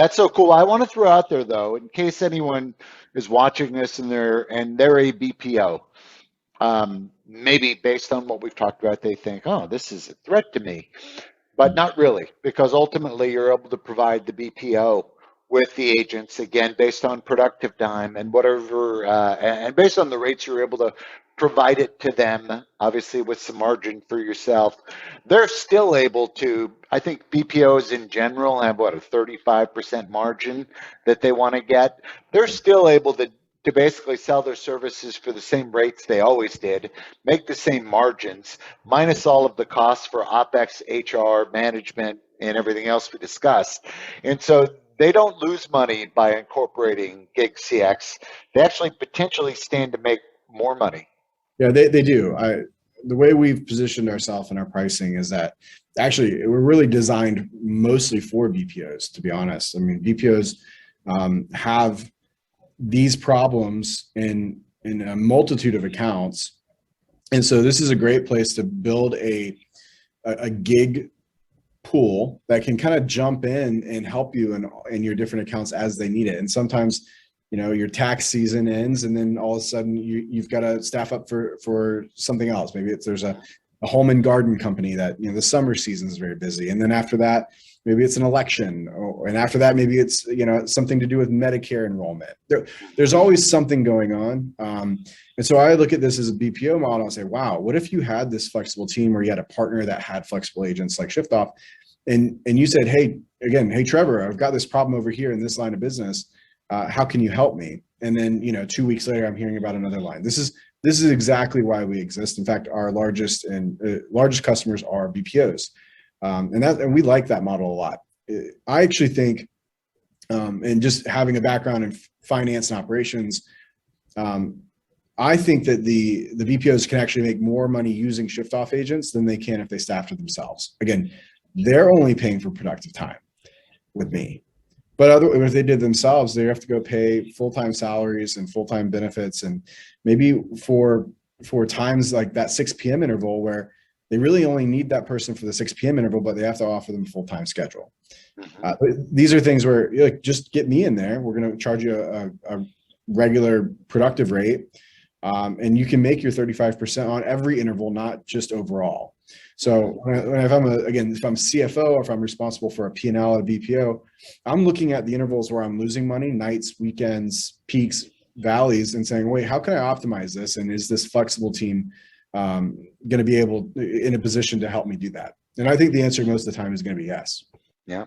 That's so cool. I want to throw out there though, in case anyone is watching this and they're a BPO, maybe based on what we've talked about, they think, oh, this is a threat to me. But not really, because ultimately you're able to provide the BPO with the agents again based on productive time and whatever, and based on the rates you're able to provide it to them, obviously with some margin for yourself. They're still able to. I think BPOs in general have what, a 35% margin that they want to get. They're still able to basically sell their services for the same rates they always did, make the same margins, minus all of the costs for OpEx, HR, management, and everything else we discussed. And so they don't lose money by incorporating GigCX. They actually potentially stand to make more money. Yeah, they do. The way we've positioned ourselves in our pricing is that actually we're really designed mostly for BPOs, to be honest. I mean, BPOs have these problems in a multitude of accounts. And so this is a great place to build a gig pool that can kind of jump in and help you in your different accounts as they need it. And sometimes, your tax season ends and then all of a sudden you've got to staff up for something else. Maybe there's a home and garden company that, the summer season is very busy. And then after that, maybe it's an election, and after that, maybe it's, something to do with Medicare enrollment. There's always something going on. And so I look at this as a BPO model and say, wow, what if you had this flexible team where you had a partner that had flexible agents like ShiftOff, and you said, hey, Trevor, I've got this problem over here in this line of business. How can you help me? And then, 2 weeks later, I'm hearing about another line. This is exactly why we exist. In fact, our largest customers are BPOs. And we like that model a lot. I actually think, and just having a background in finance and operations, I think that the BPOs can actually make more money using shift-off agents than they can if they staffed it themselves. Again, they're only paying for productive time with me. But if they did themselves, they have to go pay full-time salaries and full-time benefits, and maybe for times like that 6 p.m. interval where they really only need that person for the 6 p.m. interval, but they have to offer them a full-time schedule. These are things where just get me in there. We're going to charge you a regular productive rate, and you can make your 35% on every interval, not just overall. So if I'm CFO or if I'm responsible for a P&L at a BPO, I'm looking at the intervals where I'm losing money, nights, weekends, peaks, valleys, and saying, wait, how can I optimize this? And is this flexible team going to be in a position to help me do that? And I think the answer most of the time is going to be yes. Yeah.